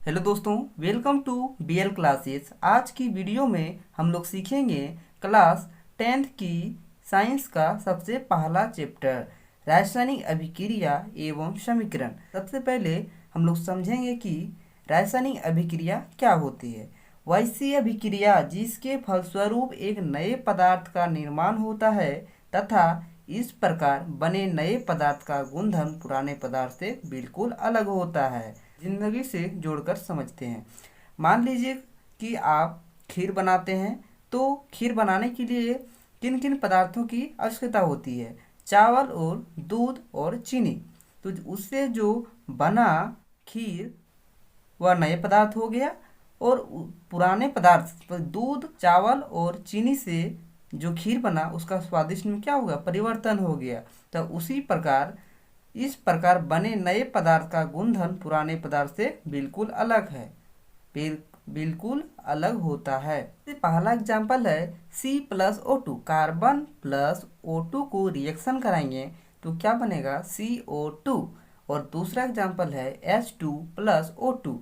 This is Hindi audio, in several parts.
हेलो दोस्तों, वेलकम टू बीएल क्लासेस। आज की वीडियो में हम लोग सीखेंगे क्लास 10th की साइंस का सबसे पहला चैप्टर रासायनिक अभिक्रिया एवं समीकरण। सबसे पहले हम लोग समझेंगे कि रासायनिक अभिक्रिया क्या होती है। वैसी अभिक्रिया जिसके फलस्वरूप एक नए पदार्थ का निर्माण होता है तथा इस प्रकार बने नए पदार्थ का गुणधर्म पुराने पदार्थ से बिल्कुल अलग होता है। जिंदगी से जोड़कर समझते हैं। मान लीजिए कि आप खीर बनाते हैं, तो खीर बनाने के लिए किन किन पदार्थों की आवश्यकता होती है? चावल और दूध और चीनी। तो उससे जो बना खीर वह नए पदार्थ हो गया, और पुराने पदार्थ दूध चावल और चीनी से जो खीर बना उसका स्वादिष्ट में क्या होगा? परिवर्तन हो गया। तो उसी प्रकार इस प्रकार बने नए पदार्थ का गुणधर्म पुराने पदार्थ से बिल्कुल अलग है, बिल्कुल अलग होता है। पहला एग्जाम्पल है C+O2। कार्बन प्लस O2 को रिएक्शन कराएंगे तो क्या बनेगा? CO2। और दूसरा एग्जाम्पल है H2+O2।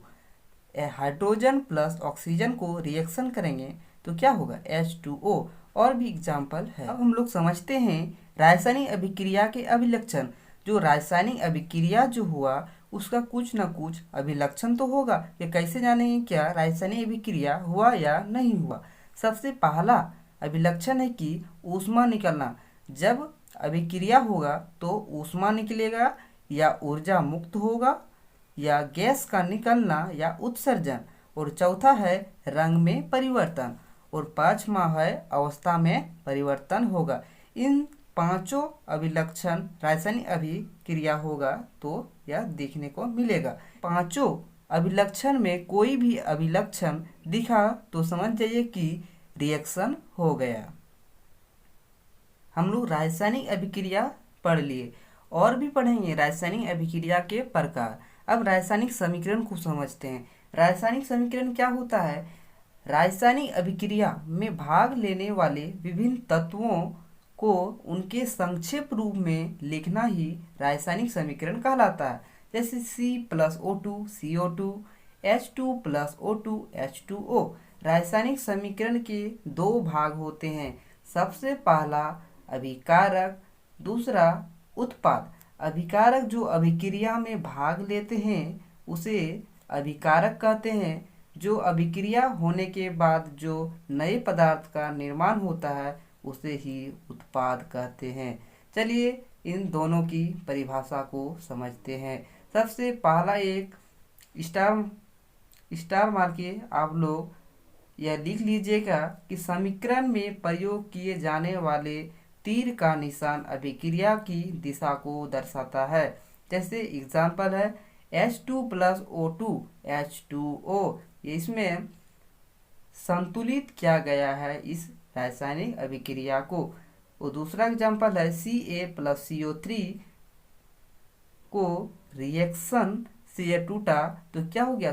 हाइड्रोजन प्लस ऑक्सीजन को रिएक्शन करेंगे तो क्या होगा? H2O। और भी एग्जाम्पल है। अब हम लोग समझते हैं रासायनिक अभिक्रिया के अभिलक्षण। जो रासायनिक अभिक्रिया जो हुआ उसका कुछ न कुछ अभिलक्षण तो होगा। ये कैसे जानेंगे क्या रासायनिक अभिक्रिया हुआ या नहीं हुआ? सबसे पहला अभिलक्षण है कि ऊष्मा निकलना। जब अभिक्रिया होगा तो ऊष्मा निकलेगा या ऊर्जा मुक्त होगा या गैस का निकलना या उत्सर्जन। और चौथा है रंग में परिवर्तन। और पांचवा है अवस्था में परिवर्तन होगा। इन पांचों अभिलक्षण रासायनिक अभिक्रिया होगा तो यह देखने को मिलेगा। पांचों अभिलक्षण में कोई भी अभिलक्षण दिखा तो समझ जाइए कि रिएक्शन हो गया। हम लोग रासायनिक अभिक्रिया पढ़ लिए, और भी पढ़ेंगे रासायनिक अभिक्रिया के प्रकार। अब रासायनिक समीकरण को समझते हैं। रासायनिक समीकरण क्या होता है? रासायनिक अभिक्रिया में भाग लेने वाले विभिन्न तत्वों को उनके संक्षेप रूप में लिखना ही रासायनिक समीकरण कहलाता है। जैसे C+O2 CO2, H2+O2 H2O। रासायनिक समीकरण के दो भाग होते हैं। सबसे पहला अभिकारक, दूसरा उत्पाद। अभिकारक जो अभिक्रिया में भाग लेते हैं उसे अभिकारक कहते हैं। जो अभिक्रिया होने के बाद जो नए पदार्थ का निर्माण होता है उसे ही उत्पाद कहते हैं। चलिए इन दोनों की परिभाषा को समझते हैं। सबसे पहला एक स्टार मार के आप लोग यह लिख लीजिएगा कि समीकरण में प्रयोग किए जाने वाले तीर का निशान अभिक्रिया की दिशा को दर्शाता है। जैसे एग्जाम्पल है H2+O2 H2O। इसमें संतुलित किया गया है इस रासायनिक अभिक्रिया को। और दूसरा एग्जाम्पल है Ca+CO3 को रिएक्शन से टूटा तो क्या हो गया?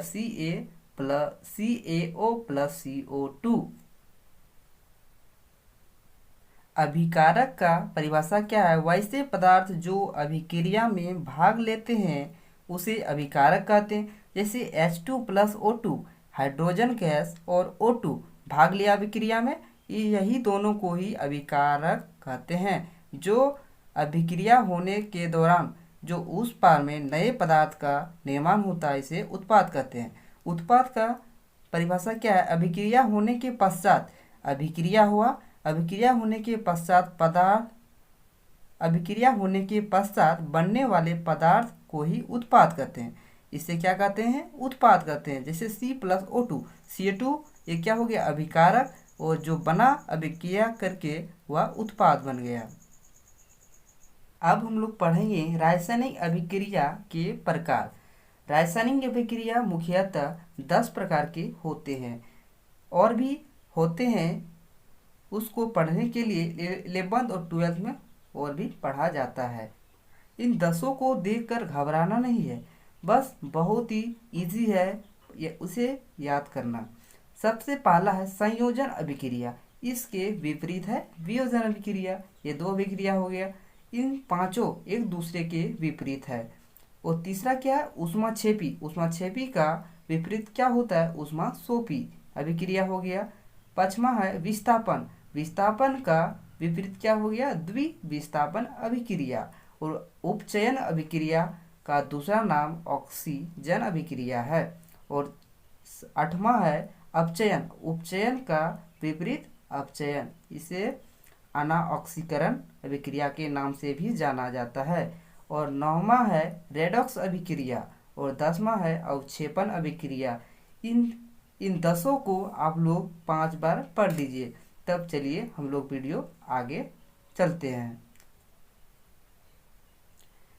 CaO+CO2। अभिकारक का परिभाषा क्या है? वैसे पदार्थ जो अभिक्रिया में भाग लेते हैं उसे अभिकारक कहते हैं। जैसे H2+O2 हाइड्रोजन गैस और O2 भाग लिया अभिक्रिया में, यही दोनों को ही अभिकारक कहते हैं। जो अभिक्रिया होने के दौरान जो उस पार में नए पदार्थ का निर्माण होता है इसे उत्पाद कहते हैं। उत्पाद का परिभाषा क्या है? अभिक्रिया होने के पश्चात अभिक्रिया हुआ, अभिक्रिया होने के पश्चात अभिक्रिया होने के पश्चात बनने वाले पदार्थ को ही उत्पाद कहते हैं। इसे क्या कहते हैं? उत्पाद कहते हैं। जैसे C+O2 CO2 ये क्या हो गया? अभिकारक, और जो बना अभिक्रिया करके वह उत्पाद बन गया। अब हम लोग पढ़ेंगे रासायनिक अभिक्रिया के प्रकार। रासायनिक अभिक्रिया मुख्यतः 10 प्रकार के होते हैं, और भी होते हैं। उसको पढ़ने के लिए 11th और 12th में और भी पढ़ा जाता है। इन 10 को देखकर घबराना नहीं है, बस बहुत ही इजी है उसे याद करना। सबसे पहला है संयोजन अभिक्रिया। इसके विपरीत है वियोजन अभिक्रिया। ये दो अभिक्रिया हो गया। इन पांचों एक दूसरे के विपरीत है। और तीसरा क्या है, ऊष्माक्षेपी। ऊष्माक्षेपी का विपरीत क्या होता है, ऊष्मासोपी अभिक्रिया हो गया। पांचवा है विस्थापन। विस्थापन का विपरीत क्या हो गया, द्विविस्थापन अभिक्रिया। और उपचयन अभिक्रिया का दूसरा नाम ऑक्सीजन अभिक्रिया है। और आठवां है अपचयन। उपचयन का विपरीत अपचयन, इसे अनाऑक्सीकरण अभिक्रिया के नाम से भी जाना जाता है। और नौवां है रेडॉक्स अभिक्रिया। और 10वां है अवक्षेपण अभिक्रिया। इन 10 को आप लोग 5 बार पढ़ लीजिए। तब चलिए हम लोग वीडियो आगे चलते हैं।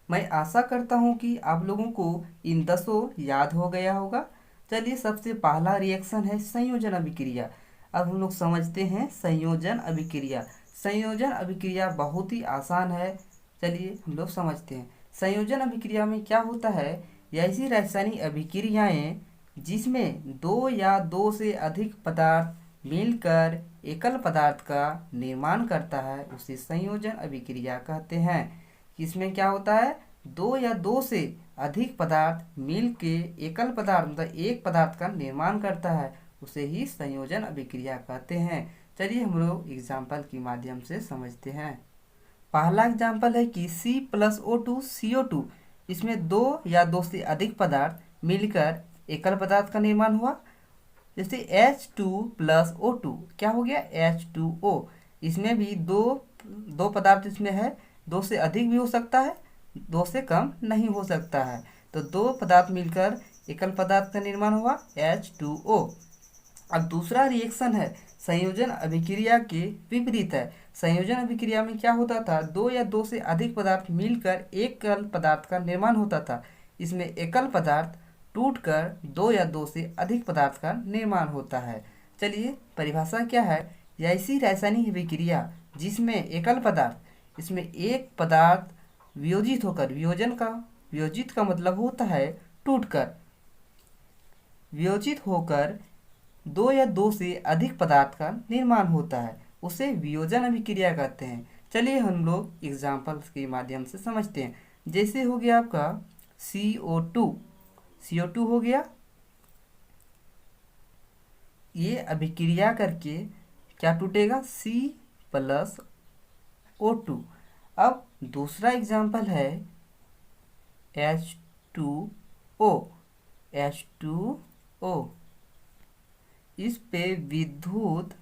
मैं आशा करता हूँ कि आप लोगों को इन 10 याद हो गया होगा। चलिए, सबसे पहला रिएक्शन है संयोजन अभिक्रिया। अब हम लोग समझते हैं संयोजन अभिक्रिया। संयोजन अभिक्रिया बहुत ही आसान है। चलिए हम लोग समझते हैं। संयोजन अभिक्रिया में क्या होता है, ऐसी रासायनिक अभिक्रियाएं जिसमें दो या दो से अधिक पदार्थ मिलकर एकल पदार्थ का निर्माण करता है उसे संयोजन अभिक्रिया कहते हैं। इसमें क्या होता है, दो या दो से अधिक पदार्थ मिल के एकल पदार्थ मतलब एक पदार्थ का निर्माण करता है, उसे ही संयोजन अभिक्रिया कहते हैं। चलिए हम लोग एग्जाम्पल के माध्यम से समझते हैं। पहला एग्जाम्पल है कि C+O2 CO2। इसमें दो या दो से अधिक पदार्थ मिलकर एकल पदार्थ का निर्माण हुआ। जैसे H2+O2 क्या हो गया, H2O। इसमें भी दो पदार्थ इसमें है, दो से अधिक भी हो सकता है, दो से कम नहीं हो सकता है। तो दो पदार्थ मिलकर एकल पदार्थ का निर्माण हुआ H2O। अब दूसरा रिएक्शन है संयोजन अभिक्रिया के विपरीत है। संयोजन अभिक्रिया में क्या होता था, दो या दो से अधिक पदार्थ मिलकर एकल पदार्थ का निर्माण होता था। इसमें एकल पदार्थ टूटकर दो या दो से अधिक पदार्थ का निर्माण होता है। चलिए परिभाषा क्या है, ऐसी रासायनिक अभिक्रिया जिसमें एकल पदार्थ, इसमें एक पदार्थ वियोजित होकर, वियोजित का मतलब होता है टूटकर, वियोजित होकर दो या दो से अधिक पदार्थ का निर्माण होता है, उसे वियोजन अभिक्रिया कहते हैं। चलिए हम लोग एग्जाम्पल्स के माध्यम से समझते हैं। जैसे हो गया आपका CO2 हो गया, ये अभिक्रिया करके क्या टूटेगा, C+O2। अब दूसरा एग्जाम्पल है H2O। इस पे विद्युत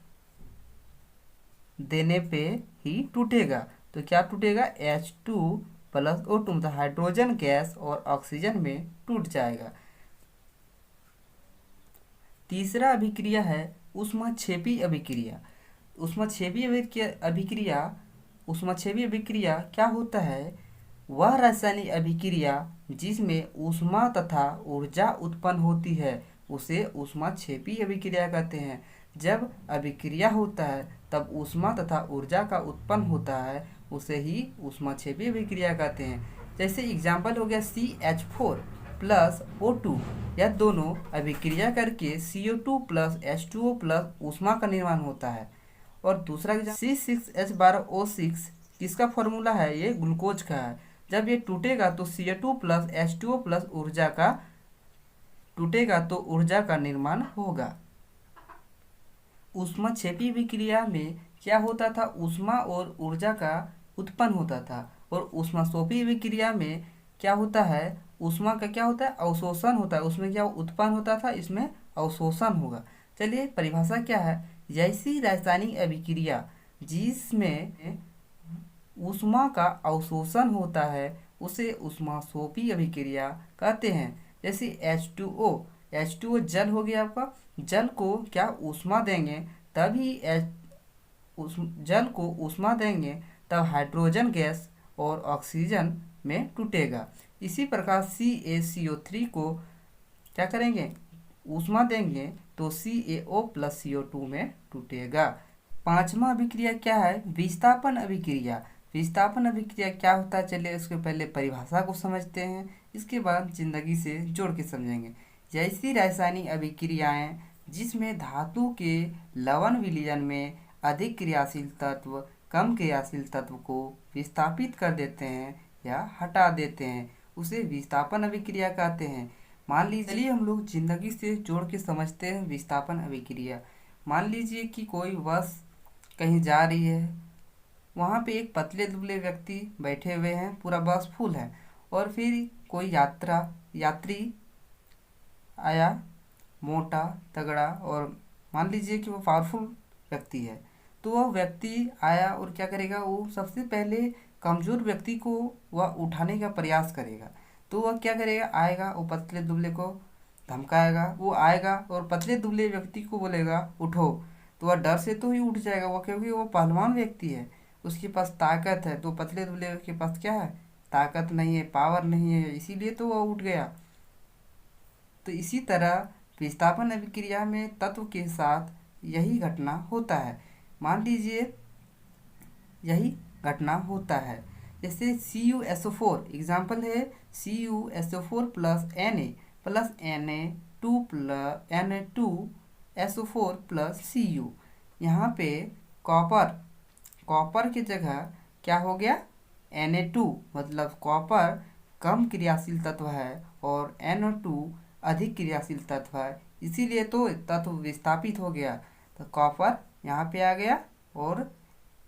देने पे ही टूटेगा। तो क्या टूटेगा, H2+O2 मतलब हाइड्रोजन गैस और ऑक्सीजन में टूट जाएगा। तीसरा अभिक्रिया है ऊष्माक्षेपी अभिक्रिया। ऊष्माक्षेपी अभिक्रिया क्या होता है, वह रासायनिक अभिक्रिया जिसमें ऊष्मा तथा ऊर्जा उत्पन्न होती है उसे ऊष्माक्षेपी अभिक्रिया कहते हैं। जब अभिक्रिया होता है तब ऊष्मा तथा ऊर्जा का उत्पन्न होता है, उसे ही ऊष्माक्षेपी अभिक्रिया कहते हैं। जैसे एग्जाम्पल हो गया CH4+O2, यह दोनों अभिक्रिया करके CO2+H2O+ ऊष्मा का निर्माण होता है। और दूसरा C6H12O6, किसका फॉर्मूला है, ये ग्लूकोज का है। जब ये टूटेगा तो Cl2+H2O+ ऊर्जा का टूटेगा तो ऊर्जा का निर्माण होगा। ऊष्माक्षेपी अभिक्रिया में क्या होता था, ऊष्मा और ऊर्जा का उत्पन्न होता था। और ऊष्मासोपी अभिक्रिया में क्या होता है, ऊष्मा का क्या होता है, अवशोषण होता है। उसमें क्या उत्पन्न होता था, इसमें अवशोषण होगा। चलिए परिभाषा क्या है, ऐसी रासायनिक अभिक्रिया जिसमें ऊष्मा का अवशोषण होता है उसे ऊष्मासोपी अभिक्रिया कहते हैं। जैसे H2O जल हो गया आपका, जल को क्या ऊष्मा देंगे तभी जल को ऊष्मा देंगे तब हाइड्रोजन गैस और ऑक्सीजन में टूटेगा। इसी प्रकार CaCO3 को क्या करेंगे, ऊष्मा देंगे तो CaO+CO2 में टूटेगा। पांचवा अभिक्रिया क्या है, विस्थापन अभिक्रिया। विस्थापन अभिक्रिया क्या होता है, चलिए इसके पहले परिभाषा को समझते हैं, इसके बाद जिंदगी से जोड़ के समझेंगे। जैसी रासायनिक अभिक्रियाएं जिसमें धातु के लवण विलयन में अधिक क्रियाशील तत्व कम क्रियाशील तत्व को विस्थापित कर देते हैं या हटा देते हैं उसे विस्थापन अभिक्रिया कहते हैं। मान लीजिए, चलिए हम लोग जिंदगी से जोड़ के समझते हैं विस्थापन अभिक्रिया। मान लीजिए कि कोई बस कहीं जा रही है, वहाँ पे एक पतले दुबले व्यक्ति बैठे हुए हैं, पूरा बस फुल है, और फिर कोई यात्री आया, मोटा तगड़ा, और मान लीजिए कि वो पावरफुल व्यक्ति है। तो वह व्यक्ति आया और क्या करेगा, वो सबसे पहले कमज़ोर व्यक्ति को वह उठाने का प्रयास करेगा। तो वह क्या करेगा, आएगा, वो पतले दुबले को धमकाएगा, वो आएगा और पतले दुबले व्यक्ति को बोलेगा उठो। तो वह डर से तो ही उठ जाएगा, वो क्योंकि वो पहलवान व्यक्ति है, उसके पास ताकत है। तो पतले दुबले के पास क्या है, ताकत नहीं है, पावर नहीं है, इसीलिए तो वह उठ गया। तो इसी तरह विस्थापन अभिक्रिया में तत्व के साथ यही घटना होता है। मान लीजिए यही घटना होता है। जैसे CuSO4 एग्जाम्पल है, CuSO4 plus Na2SO4 plus Cu। यहाँ पे कॉपर की जगह क्या हो गया, Na2, मतलब कॉपर कम क्रियाशील तत्व है और NO2 अधिक क्रियाशील तत्व है, इसीलिए तो तत्व विस्थापित हो गया। तो कॉपर यहाँ पे आ गया और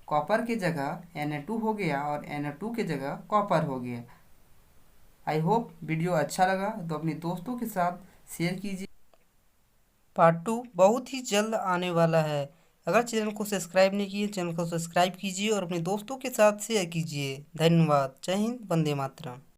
कॉपर की जगह Na2 हो गया और Na2 की जगह कॉपर हो गया। आई होप वीडियो अच्छा लगा तो अपने दोस्तों के साथ शेयर कीजिए। पार्ट 2 बहुत ही जल्द आने वाला है। अगर चैनल को सब्सक्राइब नहीं किए, चैनल को सब्सक्राइब कीजिए और अपने दोस्तों के साथ शेयर कीजिए। धन्यवाद। जय हिंद, वंदे मातरम।